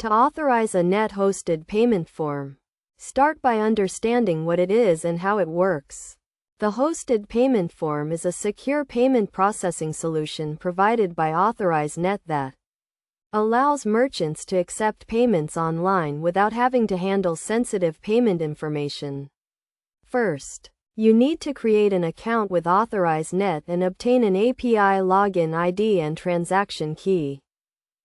To authorize a net-hosted payment form, start by understanding what it is and how it works. The hosted payment form is a secure payment processing solution provided by Authorize Net that allows merchants to accept payments online without having to handle sensitive payment information. First, you need to create an account with Authorize Net and obtain an API login ID and transaction key.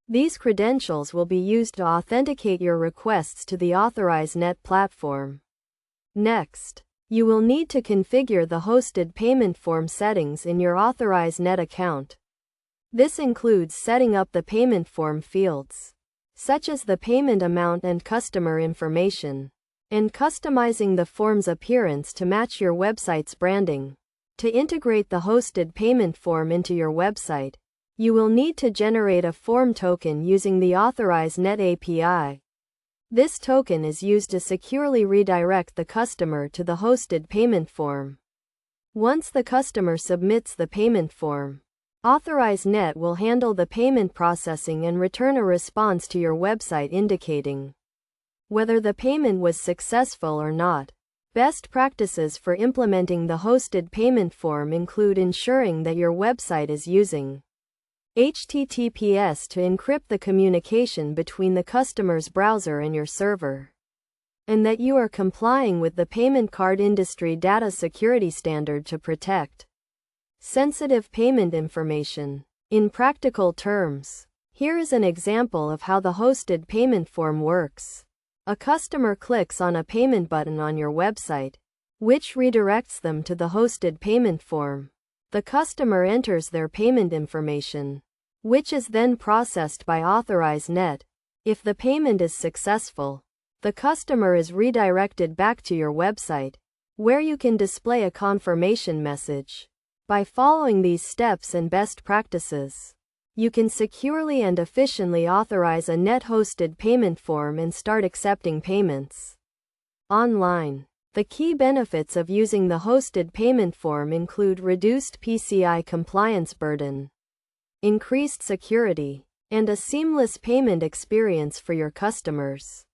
These credentials will be used to authenticate your requests to the Authorize Net platform. Next, you will need to configure the hosted payment form settings in your Authorize Net account. This includes setting up the payment form fields, such as the payment amount and customer information, and customizing the form's appearance to match your website's branding. To integrate the hosted payment form into your website, you will need to generate a form token using the Authorize Net API. This token is used to securely redirect the customer to the hosted payment form. Once the customer submits the payment form, Authorize Net will handle the payment processing and return a response to your website indicating whether the payment was successful or not. Best practices for implementing the hosted payment form include ensuring that your website is using HTTPS to encrypt the communication between the customer's browser and your server, and that you are complying with the payment card industry data security standard to protect sensitive payment information. In practical terms, here is an example of how the hosted payment form works. A customer clicks on a payment button on your website, which redirects them to the hosted payment form. The customer enters their payment information, which is then processed by Authorize Net. If the payment is successful, the customer is redirected back to your website, where you can display a confirmation message. By following these steps and best practices, you can securely and efficiently authorize a net-hosted payment form and start accepting payments online. The key benefits of using the hosted payment form include reduced PCI compliance burden, increased security, and a seamless payment experience for your customers.